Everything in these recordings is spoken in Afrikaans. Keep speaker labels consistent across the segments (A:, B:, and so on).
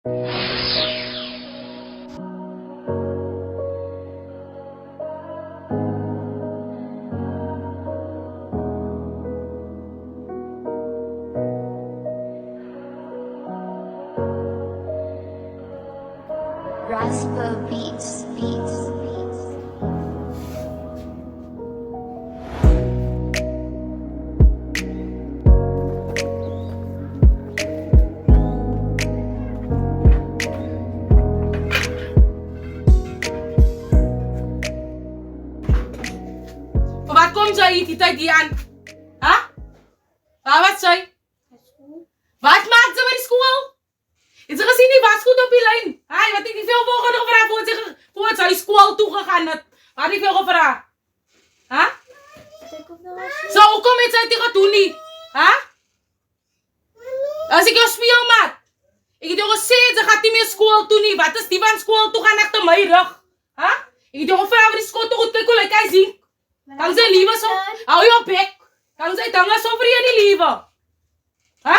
A: Raspa Beats.
B: Wat kom jy die tyd hier aan? Ha? Wat sê? Wat maak jy by die skool? Het jy gesien die wasgoed op die lyn? Hey, wat het jy veel volgende gevra voor sy skool toe gegaan het? Wat het jy veel gevra? Ha? So, hoekom het sy dit gedoen nie? Ha? As ek jou speel, maat. Ek het jou gesê, sy gaat nie meer skool toe nie. Wat is die van skool toe gaan achter my rug? Ha? Ek het jou gevra vir die skool toe goed kyk, hoe lyk hy sien? Kan sy liewe so? Hou jou bek. Kan sy dinge so vir jy die liewe? Ha?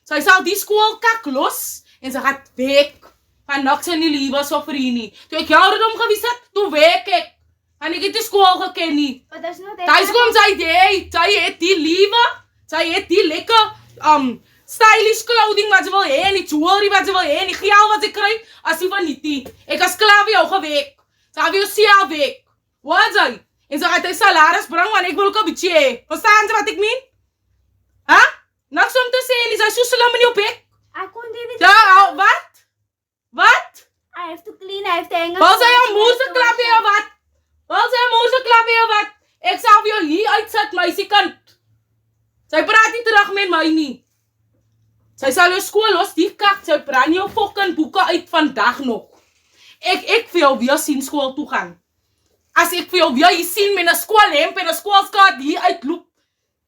B: Sy sal die skool kak los en sy gaat weg. Van niks in die liewe so vir jy nie. Toe ek jou rondom gewys het, toe weg ek. En ek het die skool geken nie. Thuis kom sy het die liewe, sy het die lekker stylish clothing wat sy wil hê, en die jewelry wat sy wil hê, en die geld wat sy kry, as sy van nie. Ek as klaar vir jou gewek. Sy gaan vir jou self weg. Wat sy? En sy gaat hy salaris bring, want ek wil ook een beetje hê. Verstaan sy wat ek meen? Ha? Niks om te sê, en is hy so slim in jou bek?
C: I can't do it.
B: Ja, wat? Wat?
C: I have to clean, I have to hang up.
B: Wil sy jou moerse klap hier of wat? Wil sy jou moerse klap hier of wat? Ek sal vir jou hier uitsit, meisiekind. Sy praat nie terug met my nie. Sy sal jou skool los, die kak, sy brand jou fucking boeke uit vandag nog. Ek vir jou weer sien skool toe gaan. As ek vir jou weer hier sien met een skoolhemp en een skoolskaart hier uitloop,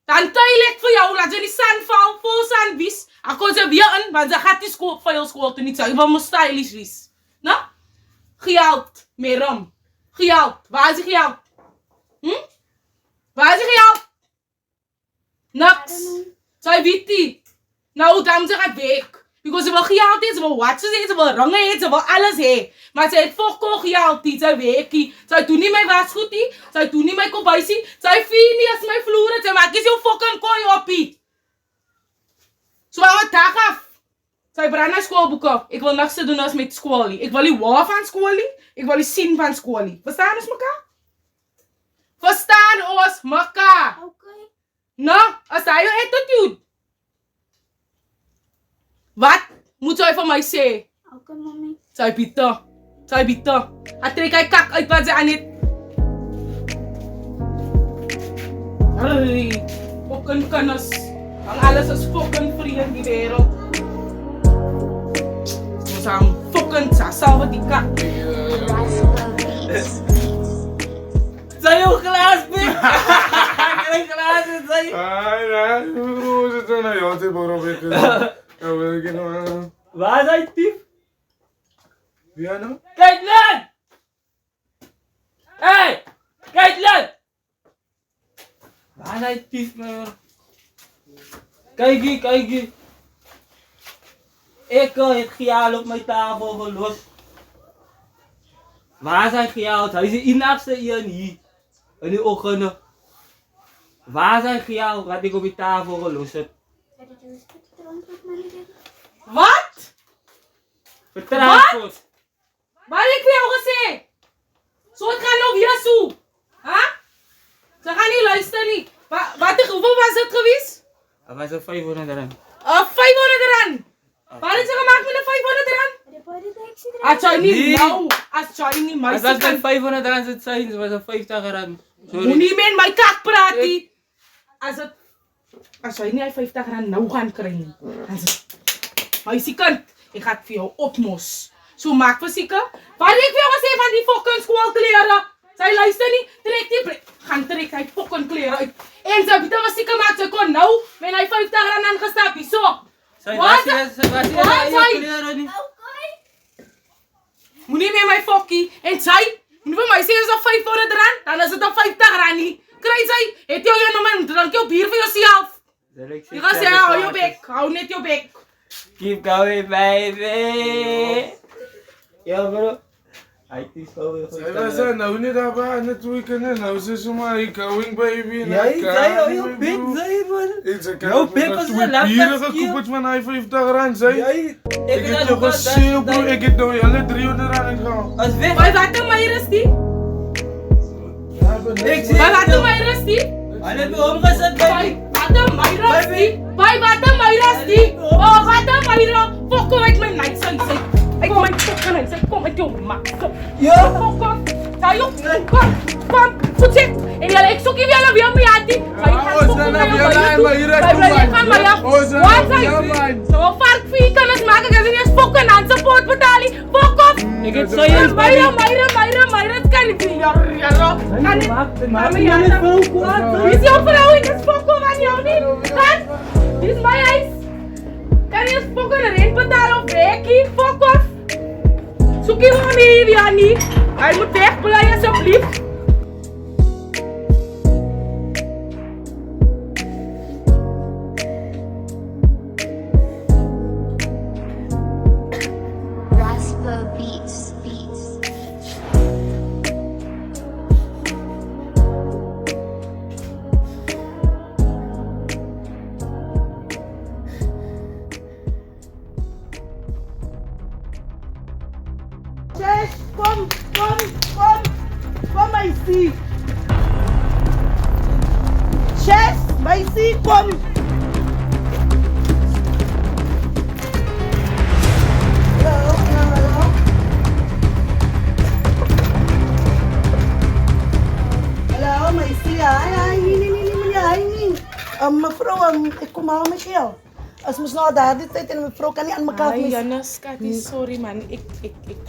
B: dan tuil ek vir jou, laat jy die sand val, vol sand wies, dan kom sy weer in, want sy gaat die vuil skool toe nie, sy wil my stylish wies. Nou? Geld, merom. Geld, waar is die geld? Waar is die geld? Niks. Sy weet nie. Nou, dan sy gaat weg. Because sy wil geld hê, sy wil watches hê, sy wil ringe hê, sy wil alles hê. Maar sy het fokko geld nie, sy werk nie. Sy doen nie my wasgoed nie, sy doen nie my kombuisie, sy vee nie as my vloer het, sy maak nie so fokking kooi op nie. So hou het dag af. Sy brand na skoolboeke. Ek wil niks te doen as met skool nie. Ek wil nie waar van skool nie, ek wil nie sien van skool nie. Verstaan ons mekaar? Verstaan ons mekaar?
C: Okay.
B: Nou, as hy jou attitude. Wat moet sy vir my sê?
C: Okay, mommy.
B: Sy bitter. Sy bitter. Hy trek hy kak uit wat sy aan het. Hey, fucking kinders. En alles is fucking vrye in die wereld. Ons aan fucking sal wat die kak.
A: Raspa Beats.
B: Sy jou glas, bek. Sy glas is sy.
D: Ai, hoe is het nou? Ja, ze boren weten. Ja, wil ik nou?
E: Waar is hy dief?
D: Wie nou?
E: Caitlin! Hey! Caitlin! Waar is hy dief, man? Kykie. Ek het gejaal op my tafel gelos. Waar is hy gejaald? Hy is die enigste een hier. In die oggende. Waar is hy gejaald wat ek op die tafel gelos het?
B: Wat?
E: Vertrouwens.
B: Wat heb ik vir jou gesê? So het gaan nou weer so. Ha? Sy gaan nie luister nie. Hoeveel was dit gewees?
E: Dat was een 500 rand.
B: 500 rand. Wat het sy gemaakt met 500 rand? As jy nie nou, as jy nie my
E: Als dat mijn 500 rand zou zijn, was het 50 rand.
B: Moet nie met my kak praat nie. As jy nie 50 rand nou gaan kry nie. Meisiekind, ek gaan vir jou opmos. So maak verseker. Wat het ek vir jou gesê van die fucking skoolklere? Sy luister nie, trek hy fucking klere uit. En sy weet verseker maak sy kon nou met hy 50 rand aangestap hier so.
E: Sy was hier kleren niet.
B: Moenie met my fokkie. En sy, moenie vir my sê is dat 500 rand, dan is dit dan 50 rand nie. Kry sy, het jy nou maar drank jou bier vir jouself. Jy gaan sê, hou jou bek, hou net jou bek.
E: Keep going, baby. Ja, bro. Hij is gewoon weer goed.
D: Zij was er nou niet aan het weekend. Nou ze zomaar going baby.
E: Ja, je zei heel big, zei je, man. Jouw pik was een laptop
D: Bieren
E: skill.
D: gekocht van R50, zei.
E: Ja,
D: Ik heb jou gezien, bro. Ik heb nou alle 300 rand gehaald.
E: Als weg.
B: Boy, wat een meir die?
E: Ik zie
B: Boy, wat een meir die?
E: Hij heeft me omgezet, baby.
B: Boy, wat een meir die? Boy, wat een meir die? Oh, wat een meir. Fuck, kom uit mijn night, zei. Ik kom uit fucking night, zei. Kom uit jou, maat.
E: Ja.
B: Kom. Tayo, kom. Goed zit. En jelle, ik zoek je weer weer mee aan die. Zo vaak vier kan het maken, dat is niet eens fokken aan support betalen. Fok op.
E: Ik heb zo je
B: Meira, het kan niet. Ja, kan niet. Maar wie is jouw vrouw? Ik is fokken aan jou niet. Kan? Dit is mijn huis. Kan je eens fokken erin betalen of wekkie? Fok op. Zoek je gewoon niet, Jannie. Hij moet wegblijven, alsjeblieft.
A: Raspa Beats.
F: Jess, kom, meisie. Jess, meisie, kom. Hallo, meisie. Nee. Mevrouw, ik kom al met jou. Als we nou daar die tijd en mevrouw kan niet aan elkaar
B: Ay,
F: mis-
B: Jannes, Cathy, sorry man. Ik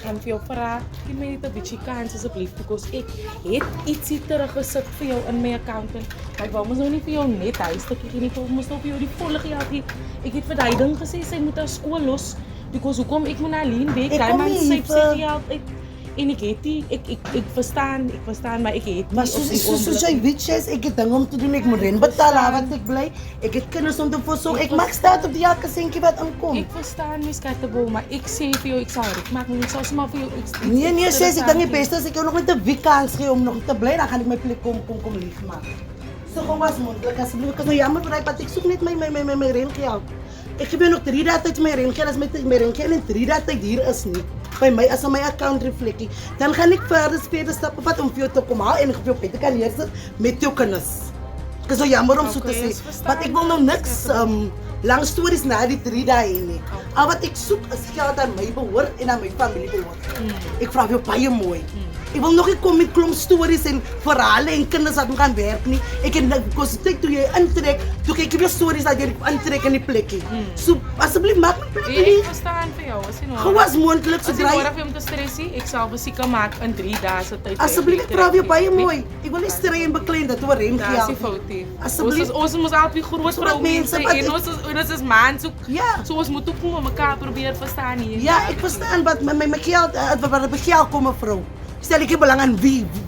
B: kan voor jou vragen. Geef mij niet een beetje kans alsjeblieft. Because ik heb iets teruggezet voor jou in mijn account. Maar ik wou me nou niet voor jou net huis. Ik heb niet voor jou die volle geld hier. Ik heb voor die ding gezegd, zij moet haar school los. Because hoe kom ik moet alleen weg?
F: Ik
B: Die
F: kom
B: man
F: niet,
B: zei geld uit. En ik heet die, ik verstaan, maar ik heet die.
F: Maar zoals jij weet, Jess, ik heb dingen om te doen. Ik moet rent betalen, want ik blij. Ik heb kennis om te voorzorgen. Ik mag staan op die elke centje wat aankomt.
B: Ik verstaan, Miss Kattebo, maar ik zeg voor jou, ik zal het maken. Ik zal zomaar voor jou iets
F: Nee, Jess, ik denk het
B: niet
F: beste als ik jou nog met een week kans geef om nog te blij, dan ga ik mijn plek kom leegmaken. Zo gewoon was mondelijk, alsjeblieft. Ik was nou jammer voor want ik zoek niet mijn rentgeld. Ik heb nog 3 dagen tijd mijn rentgeld, als mijn rentgeld in 3 dagen tijd hier is niet. Bij mij, als mijn account reflectie, dan ga ik verder stappen wat om voor jou te komen halen en ik voor jou te kan neerzetten met jouw kennis. Het is zo jammer om zo te
B: Oké, is
F: zeggen.
B: verstaan.
F: Want ik wil nog niks lang stories na die 3 dagen nie. Al wat ik zoek is geld aan mij behoort en aan mijn familie behoort. Ik vraag jou baie mooi. Ik wil nog niet komen met klomp stories en verhalen en kinders dat gaan werken nie. Ik heb concentrate toen je intrek, toen kijk ik weer stories dat je intrek in die plekje. So, alsjeblieft maak mijn plekje
B: Ik
F: niet.
B: verstaan voor jou, als je nodig
F: Gewoon als mondelijk
B: Als je
F: zodra
B: nodig
F: je...
B: hebt om te stressen, ik zal bezieken maken in 3 dagen tijd.
F: Alsjeblieft, ik vraag jou baie mooi. Ik wil niet strijden en bekleed dat we erin
B: Dat is
F: gaan.
B: die fout hier.
F: Alsjeblieft.
B: Ons moet altijd groot
F: Zodat
B: vrouw
F: mensen
B: mensen
F: wat-
B: en ons is man zoek.
F: Ja.
B: So ons moet ook met elkaar proberen verstaan hier.
F: Ja, ik verstaan wat mijn geld, waar mijn geld komt, mevrouw. Stel ik heb belang aan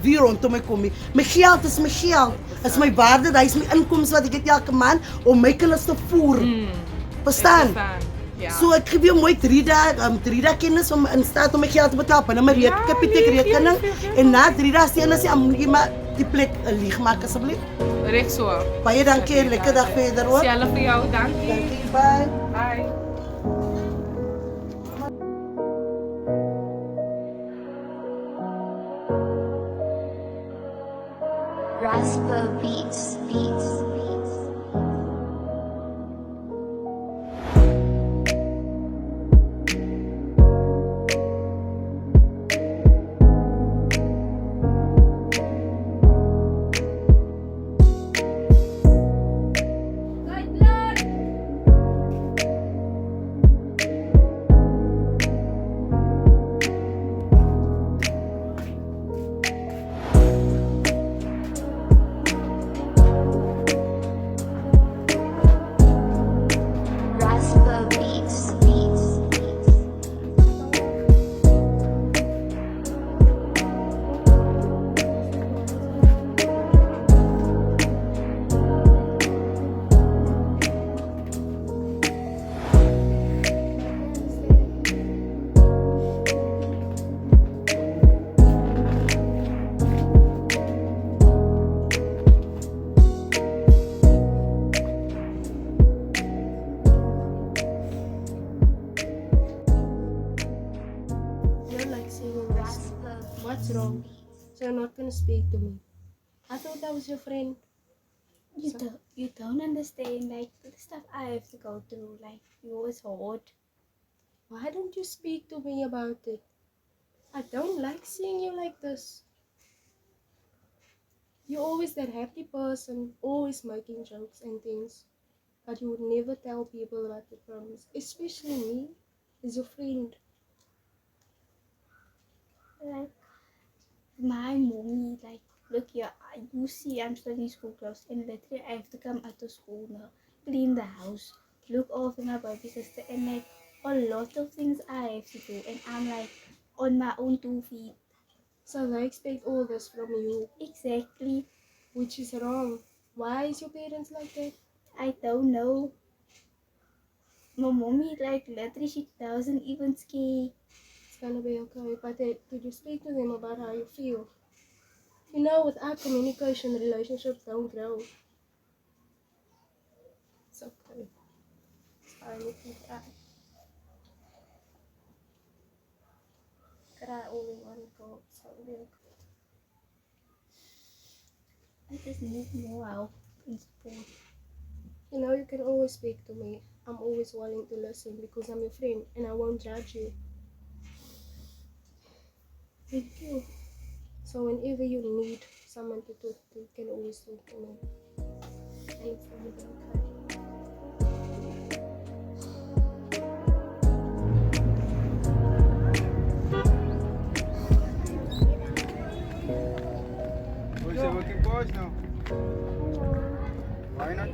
F: wie rondom mij komt. Mijn geld is mijn geld. Dat is mijn waarde, dat is mijn inkomsten wat ik heb elke maand om mijn kinderen te voeren. Verstaan?
B: Ja.
F: So ik geef je mooi 3 dagen kennis om in staat om mijn geld te betalen. En mijn
B: Ja,
F: rekening.
B: lief.
F: En na 3 dagen zie je aan je maar die plek leeg maken alsjeblieft.
B: Recht zo.
F: Baie dankie, lekker dag verder hoor.
B: Zelf voor jou, dank je.
F: Dankie, bye.
B: Bye.
A: Raspa Beats.
G: What's wrong? So you're not gonna speak to me. I thought I was your friend.
C: You don't understand, like, the stuff I have to go through. Like, you always hard.
G: Why don't you speak to me about it? I don't like seeing you like this. You're always that happy person, always making jokes and things. But you would never tell people about the problems. Especially me, as your friend.
C: Like, my mommy, like, look here, you see I'm studying school clothes, and literally I have to come out of school now, clean the house, look after my baby sister, and like a lot of things I have to do, and I'm like on my own 2 feet.
G: So they expect all this from you,
C: Exactly.
G: which is wrong. Why is your parents like that?
C: I don't know. My mommy, like, literally she doesn't even care.
G: It's gonna be okay, but did you speak to them about how you feel? You know, without communication, relationships don't grow. It's okay. It's fine if you cry. Cry all you want to go. It's gonna be okay.
C: I just need more help and support.
G: You know, you can always speak to me. I'm always willing to listen because I'm your friend and I won't judge you.
C: Thank you.
G: So whenever you need someone to talk to, you can always talk to me. And it's gonna be okay.
H: Who's the working boss now? Why not?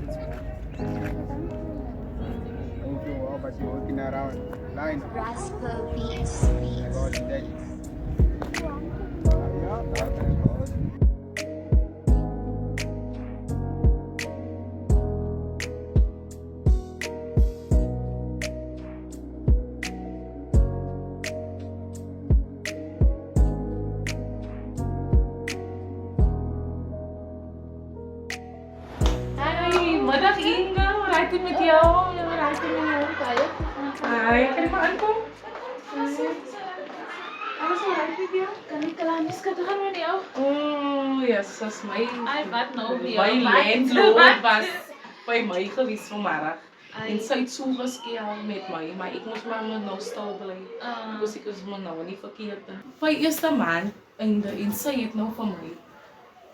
H: Thank you, wow, but you're working around line.
A: Rasper Beats.
H: I got that. Yeah, that's good.
B: Hi, middag Inge. Hoe rijdt het met jou? Ja, hoe rijdt het met jou? Hi, kan ik maar aankomen? Alles hoe rijdt het met jou?
I: Kan ik klaar niet gaan met jou?
B: Oh, yes, dat is my.
I: Ai, wat nou weer?
B: My landlord was by my gewees vanmiddag.
I: Ai.
B: En sy het so geskel met my, maar ek moes maar nou stil bly. Dus ek is maar nou nie verkeerd. By eerste maand einde en sy het nou vir my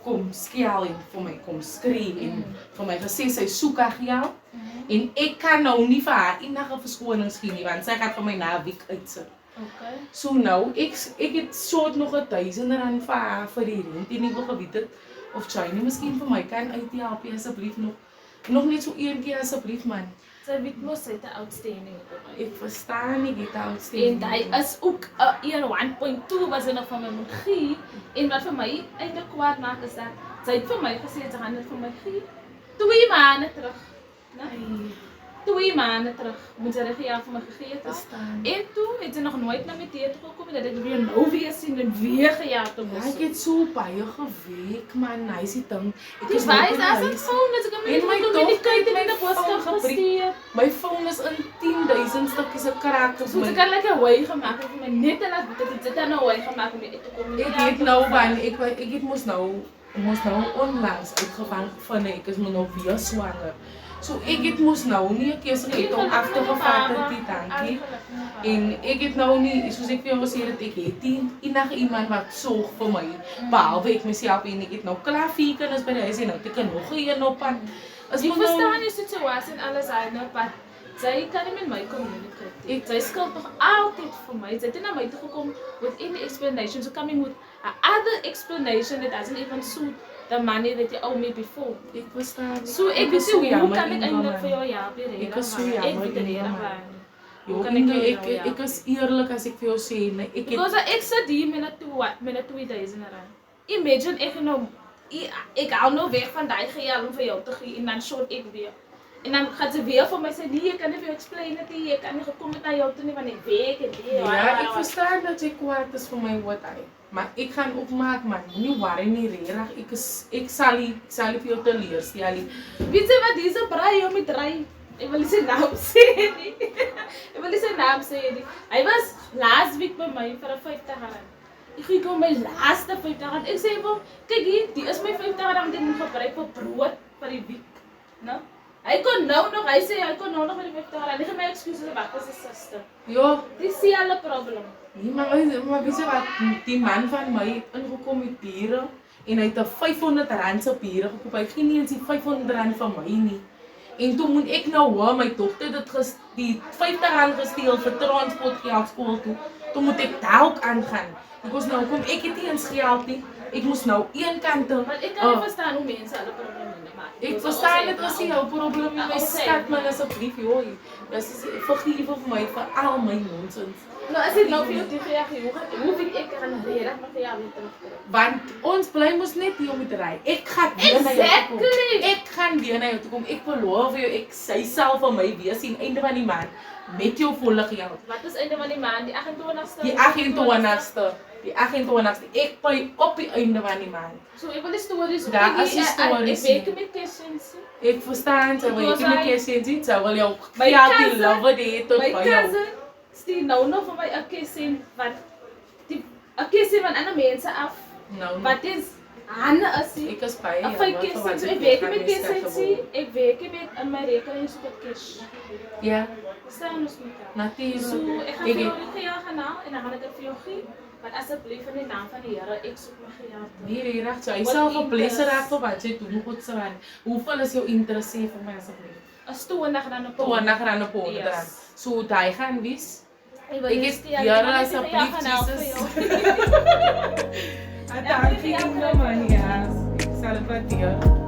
B: kom skel en vir my kom skree en vir my gesê sy soek haar geld. En ek kan nou nie vir haar enige verskonings gee nie want sy gaan vir my na 'n week uitsit.
I: Okay.
B: So nou, ek het soort nog R1000 vir haar vir die rent en ek wil geweet het of China miskien vir my kan uithelp asseblief nog net so een keer asseblief man.
I: Sy weet mos sy het 'n outstanding op my.
B: Ek verstaan nie dit
I: En
B: outstanding.
I: hy is ook 'n 1.2 was hy nog van my moet gee. En wat vir my eintlik kwaad maak is dat sy het vir my gesê sy gaan dit vir my gee 2 maande terug. Nee. 2 maande terug moet sy dit vir my gegee het.
B: Verstaan.
I: En toe het sy nog nooit na my toe gekom dat ek weer nou weer sien en weer gejaag te
B: Ja,
I: mos.
B: ek het so baie gewerk man, hy sê ding. Ek
I: Dis
B: nou
I: baie
B: by die
I: as 'n
B: huis.
I: foon as ek hom
B: En my
I: nie
B: dogter het
I: in
B: my
I: die boodskap
B: phone
I: gestuur.
B: My phone is in 10.000 stukkies gekraak.
I: So sy kan lekker hooi gemaak het vir my net en as dit het dan nou hooi gemaak om uit te kom.
B: Ek het nou van ek het mos nou onlangs uitgevang van ek is nou weer swanger. So ek het mos nou nie 'n keuse gehad om af te gevat het die dankie. En ek het nou nie, soos ek vir jou gesê het, ek het nie enige iemand wat sorg vir my behalwe ek myself en ek het nou klaar 4 kinders by die huis en nou het ek nog een op pad. Is
I: Ek
B: maar nou-
I: verstaan die situasie en alles hy nou pad. Sy kan nie met my communicate. Sy skuld nog altyd vir my. Sy het na my toe gekom with any explanation. So coming with a other explanation that doesn't even suit the money that you owe me before.
B: Ek verstaan.
I: So ek
B: is
I: weet
B: so
I: nie hoe
B: jammer,
I: kan ek
B: Inga,
I: eintlik
B: man.
I: vir jou help hier.
B: Ek is so jammer,
I: Ek weet
B: Inga,
I: nie
B: man.
I: waar.
B: Jo,
I: Hoe kan
B: Inge,
I: ek jou help?
B: ek is eerlik as ek vir jou sê, nee, ek het
I: Because ek sit hier met 'n 2000 rand. Imagine ek nou ek hou nou weg van daai geld om vir jou te gee en dan short ek weer. En dan gaan sy weer vir my sê nee, ek kan nie vir jou explain dit nie. Ek kan nie gekom het na jou toe nie want ek weet en nee.
B: ja, ek verstaan dat jy kwaad is vir my wat hy. Maar ek gaan opmaak man, moenie worry nie regtig. Ek sal nie vir jou teleurstel nie.
I: Weet jy wat dis 'n braai om met ry. Ek wil nie sy naam sê nie. Ek wil nie sy naam sê nie. Hy was last week by my vir 'n 50 rand. Ek gee hom my laaste R50. Ek sê hom, kyk hier, die is my R50 wat ek moet gebruik vir brood vir die week. Nou? Hy kon nou nog, hy sê hy kon nou nog met die R50. Hy gee my excuses en wag as sy suster.
B: Ja,
I: Dis dieselfde probleem.
B: nee, maar weet jy wat, die man van my het ingekom met biere en hy het 'n R500 se biere gekoop. Hy gee nie eens die R500 van my nie. En toe moet ek nou hoor my dogter dit die R50 gesteel vir transportgeld skool toe. Toe moet ek dalk aangaan. Because nou kom ek het nie eens geld nie. Ek moes nou een kant toe.
I: Want ek kan nie verstaan hoe mense hulle probleme maak.
B: Ek verstaan dit as jy jou probleem nie, my skat man asseblief joh. Dis vergeef vir my vir al my nonsens.
I: Nou as ek nou vir jou teruggee, hoe weet ek kan reg met jou weer terugkry?
B: Want ons bly mos net hier om te ry. Ek gaan weer na jou toe kom.
I: Exactly.
B: Ek gaan weer na jou toe kom. Ek beloof jou, ek sy sal vir my wees aan einde van die maand met jou volle geld.
I: Wat is einde van die maand? Die 28ste?
B: Die 28ste. Die 28ste. Ek by op die einde van die maand.
I: So ek wil die stories hoor.
B: Daar is die stories,
I: Ek weet met Kessensie.
B: Ek verstaan, sy wil
I: Because
B: jy nie
I: I-
B: kies sien, sy wil jou
I: My
B: geld die
I: cousin-
B: love dit tot
I: My
B: by jou.
I: cousin stuur nou nog vir my 'n Kessie wat die 'n Kessie van ander mense af.
B: Nou,
I: Wat is Hanne as jy?
B: ek is by
I: Ek vir Kessie, so ek werk met Kessie. Ek werk met in my rekeningspot cash.
B: Ja,
I: Staan ons met haar.
B: natuurlijk.
I: So ek gaan
B: Ek
I: vir jou
B: het-
I: die geld gaan haal en dan gaan ek dit vir jou gee. Maar asseblief in die naam van die Here, ek soek my geld.
B: Nee, reg, sy
I: Wat
B: sal
I: interest?
B: geblesse raak vir wat sy doen goed se rand. Hoeveel is jou interesse vir my asseblief?
I: As 20 rand op
B: R20 op 100 rand.
I: Yes.
B: So daai gaan wees.
I: Ek wil
B: Ek
I: jou
B: het
I: stuur,
B: Here
I: ek gaan
B: asseblief
I: die geld gaan haal vir
B: Jesus.
I: jou.
B: Dankie, Mama. Ja, ek sal dit waardeer.